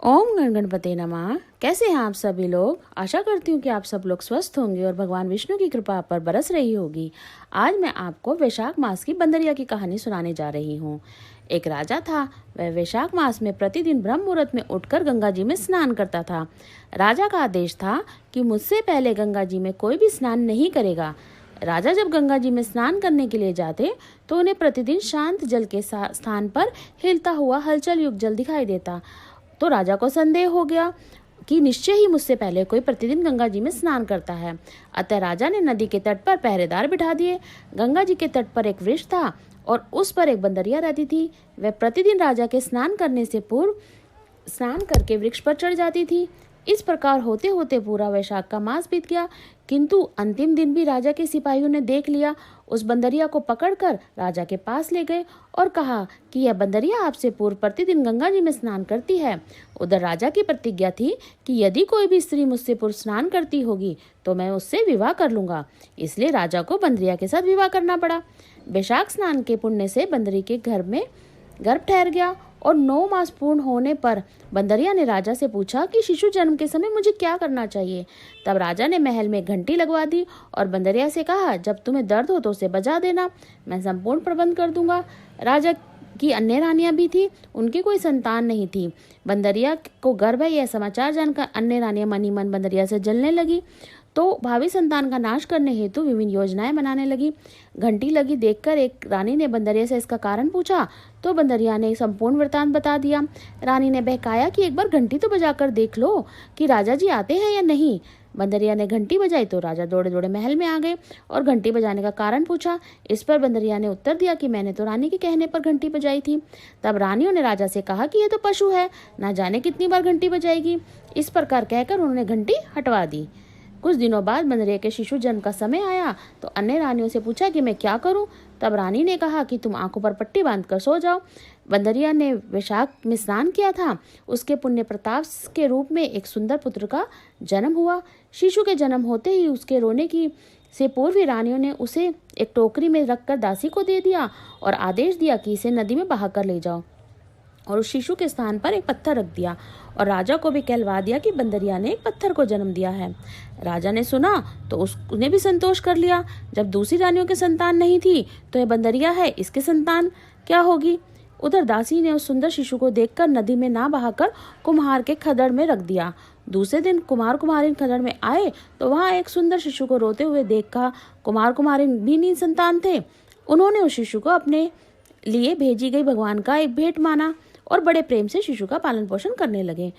ओम गण गणपते नमः। कैसे हैं आप सभी लोग। आशा करती हूँ कि आप सब लोग स्वस्थ होंगे और भगवान विष्णु की कृपा आप पर बरस रही होगी। आज मैं आपको वैशाख मास की बंदरिया की कहानी सुनाने जा रही हूँ। एक राजा था। वह वैशाख मास में प्रतिदिन ब्रह्म मुहूर्त में उठकर गंगा जी में स्नान करता था। राजा का आदेश था कि मुझसे पहले गंगा जी में कोई भी स्नान नहीं करेगा। राजा जब गंगा जी में स्नान करने के लिए जाते तो उन्हें प्रतिदिन शांत जल के स्थान पर हिलता हुआ हलचल युक्त जल दिखाई देता। तो राजा को संदेह हो गया कि निश्चय ही मुझसे पहले कोई प्रतिदिन गंगा जी में स्नान करता है। अतः राजा ने नदी के तट पर पहरेदार बिठा दिए। गंगा जी के तट पर एक वृक्ष था और उस पर एक बंदरिया रहती थी। वह प्रतिदिन राजा के स्नान करने से पूर्व स्नान करके वृक्ष पर चढ़ जाती थी। इस प्रकार होते होते पूरा वैशाख का मास बीत गया, किंतु अंतिम दिन भी राजा के सिपाहियों ने देख लिया। उस बंदरिया को पकड़कर राजा के पास ले गए और कहा कि यह बंदरिया आपसे पूर्व प्रतिदिन गंगा जी में स्नान करती है। उधर राजा की प्रतिज्ञा थी कि यदि कोई भी स्त्री मुझसे पूर्व स्नान करती होगी तो मैं उससे विवाह कर लूंगा। इसलिए राजा को बंदरिया के साथ विवाह करना पड़ा। वैशाख स्नान के पुण्य से बंदरी के घर में गर्भ ठहर गया और 9 मास पूर्ण होने पर बंदरिया ने राजा से पूछा कि शिशु जन्म के समय मुझे क्या करना चाहिए। तब राजा ने महल में घंटी लगवा दी और बंदरिया से कहा, जब तुम्हें दर्द हो तो उसे बजा देना, मैं संपूर्ण प्रबंध कर दूंगा। राजा की अन्य रानियां भी थी, उनकी कोई संतान नहीं थी। बंदरिया को गर्भ है यह समाचार जानकर अन्य रानियां मनी मन बंदरिया से जलने लगी तो भावी संतान का नाश करने हेतु विभिन्न योजनाएं बनाने लगी। घंटी लगी देखकर एक रानी ने बंदरिया से इसका कारण पूछा तो बंदरिया ने संपूर्ण वृतांत बता दिया। रानी ने बहकाया कि एक बार घंटी तो बजाकर देख लो कि राजा जी आते हैं या नहीं। बंदरिया ने घंटी बजाई तो राजा दौड़े दौड़े महल में आ गए और घंटी बजाने का कारण पूछा। इस पर बंदरिया ने उत्तर दिया कि मैंने तो रानी के कहने पर घंटी बजाई थी। तब रानियों ने राजा से कहा कि यह तो पशु है, ना जाने कितनी बार घंटी बजाएगी। इस प्रकार कहकर उन्होंने घंटी हटवा दी। कुछ दिनों बाद बंदरिया के शिशु जन्म का समय आया तो अन्य रानियों से पूछा कि मैं क्या करूं। तब रानी ने कहा कि तुम आंखों पर पट्टी बांधकर सो जाओ। बंदरिया ने वैशाख में स्नान किया था, उसके पुण्य प्रताप के रूप में एक सुंदर पुत्र का जन्म हुआ। शिशु के जन्म होते ही उसके रोने की से पूर्व ही रानियों ने उसे एक टोकरी में रखकर दासी को दे दिया और आदेश दिया कि इसे नदी में बहाकर ले जाओ और उस शिशु के स्थान पर एक पत्थर रख दिया और राजा को भी कहलवा दिया कि बंदरिया ने एक पत्थर को जन्म दिया है। राजा ने सुना तो उसने भी संतोष कर लिया। जब दूसरी रानियों की संतान नहीं थी तो यह बंदरिया है, इसकी संतान क्या होगी। उधर दासी ने उस सुंदर शिशु को देखकर नदी में ना बहाकर कुम्हार के खदड़ में रख दिया। दूसरे दिन कुमार कुमारिन खदड़ में आए तो वहां एक सुंदर शिशु को रोते हुए देखा। कुमार कुमारिन भी निसंतान थे। उन्होंने उस शिशु को अपने लिए भेजी गई भगवान का एक भेंट माना और बड़े प्रेम से शिशु का पालन पोषण करने लगे।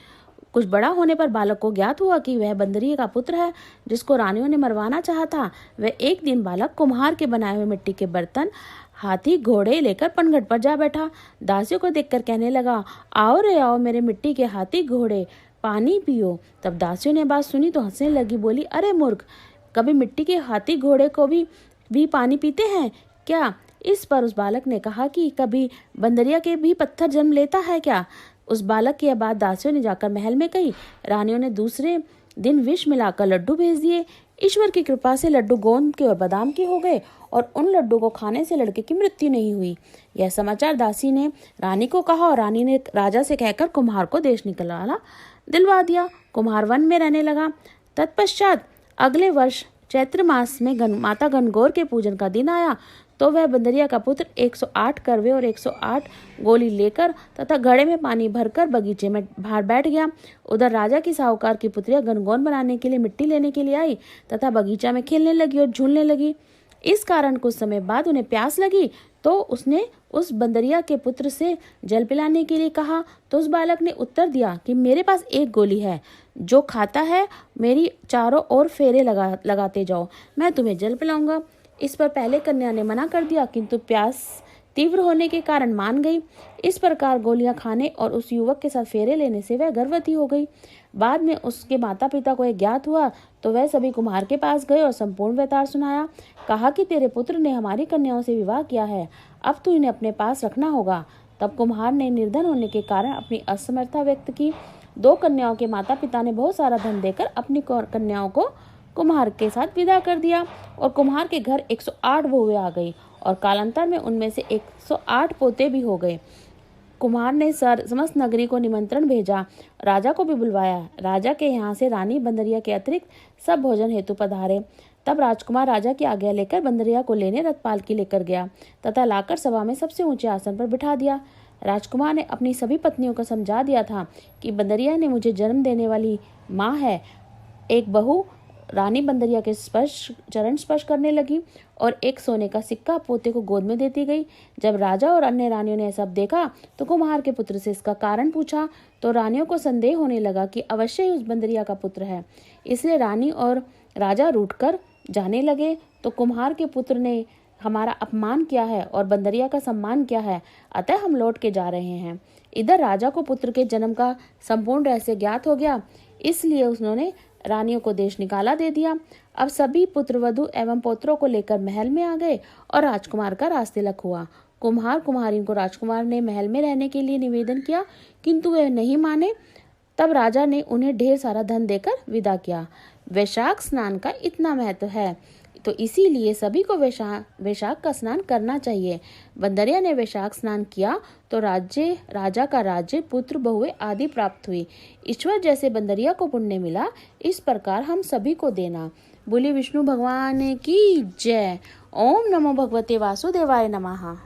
कुछ बड़ा होने पर बालक को ज्ञात हुआ कि वह बंदरिया का पुत्र है जिसको रानियों ने मरवाना चाहा था। वह एक दिन बालक कुम्हार के बनाए हुए मिट्टी के बर्तन, हाथी, घोड़े लेकर पनघट पर जा बैठा। दासियों को देखकर कहने लगा, आओ रे आओ मेरे मिट्टी के हाथी घोड़े, पानी पियो। तब दासियों ने बात सुनी तो हंसने लगी, बोली, अरे मूर्ख, कभी मिट्टी के हाथी घोड़े को भी पानी पीते हैं क्या। इस पर उस बालक ने कहा कि कभी बंदरिया के भी पत्थर जन्म लेता है क्या। उस बालक की यह बात दासियों ने जाकर महल में कही। रानियों ने दूसरे दिन विष मिलाकर लड्डू भेज दिए। ईश्वर की कृपा से लड्डू गोंद के और बादाम के हो गए और उन लड्डू को खाने से लड़के की मृत्यु नहीं हुई। यह समाचार दासी ने रानी को कहा और रानी ने राजा से कहकर कुम्हार को देश निकलवाना दिलवा दिया। कुम्हार वन में रहने लगा। तत्पश्चात अगले वर्ष चैत्र मास में माता गणगौर के पूजन का दिन आया तो वह बंदरिया का पुत्र 108 करवे और 108 गोली लेकर तथा घड़े में पानी भरकर बगीचे में बाहर बैठ गया। उधर राजा की साहूकार की पुत्रियां गणगौर बनाने के लिए मिट्टी लेने के लिए आई तथा बगीचा में खेलने लगी और झूलने लगी। इस कारण कुछ समय बाद उन्हें प्यास लगी तो उसने उस बंदरिया के पुत्र से जल पिलाने के लिए कहा तो उस बालक ने उत्तर दिया कि मेरे पास एक गोली है, जो खाता है मेरी चारों ओर फेरे लगाते जाओ, मैं तुम्हें जल पिलाऊंगा। इस पर पहले कन्या ने मना कर दिया किंतु प्यास तीव्र होने के कारण मान गई। इस प्रकार गोलियां खाने और उस युवक के साथ फेरे लेने से वह गर्भवती हो गई। बाद में उसके माता पिता को यह ज्ञात हुआ तो वह सभी कुम्हार के पास गए और संपूर्ण व्यवहार सुनाया। कहा कि तेरे पुत्र ने हमारी कन्याओं से विवाह किया है, अब तू इन्हें अपने पास रखना होगा। तब कुम्हार ने निर्धन होने के कारण अपनी असमर्थता व्यक्त की। 2 कन्याओं के माता पिता ने बहुत सारा धन देकर अपनी कन्याओं को कुम्हार के साथ विदा कर दिया और कुम्हार के घर 108 बहुएं आ गई और कालांतर में उनमें से 108 पोते भी हो गए। कुम्हार ने समस्त नगरी को निमंत्रण भेजा, राजा को भी बुलवाया। राजा के यहाँ से रानी बंदरिया के अतिरिक्त सब भोजन हेतु पधारे। तब राजकुमार राजा की आज्ञा लेकर बंदरिया को लेने रथ पालकी लेकर गया तथा लाकर सभा में सबसे ऊंचे आसन पर बिठा दिया। राजकुमार ने अपनी सभी पत्नियों को समझा दिया था कि बंदरिया ने मुझे जन्म देने वाली माँ है। एक बहू रानी बंदरिया के चरण स्पर्श करने लगी और एक सोने का सिक्का पोते को गोद में देती गई। जब राजा और अन्य रानियों ने सब देखा तो कुम्हार के पुत्र से इसका कारण पूछा तो रानियों को संदेह होने लगा कि अवश्य ही उस बंदरिया का पुत्र है। इसलिए रानी और राजा रूठकर जाने लगे। तो कुम्हार के पुत्र ने हमारा अपमान किया है और बंदरिया का सम्मान किया है, अतः हम लौट के जा रहे हैं। इधर राजा को पुत्र के जन्म का संपूर्ण रहस्य ज्ञात हो गया, इसलिए उन्होंने रानियों को देश निकाला दे दिया। अब सभी पुत्र वधु एवं पौत्रों को लेकर महल में आ गए और राजकुमार का राज तिलक हुआ। कुम्हार कुम्हारियों को राजकुमार ने महल में रहने के लिए निवेदन किया, किंतु वे नहीं माने। तब राजा ने उन्हें ढेर सारा धन देकर विदा किया। वैशाख स्नान का इतना महत्व है, तो इसीलिए सभी को वैशाख का स्नान करना चाहिए। बंदरिया ने वैशाख स्नान किया तो राजा का राज्य, पुत्र, बहुएं आदि प्राप्त हुई। ईश्वर जैसे बंदरिया को पुण्य मिला, इस प्रकार हम सभी को देना। बोले विष्णु भगवान की जय। ओम नमो भगवते वासुदेवाय नमः।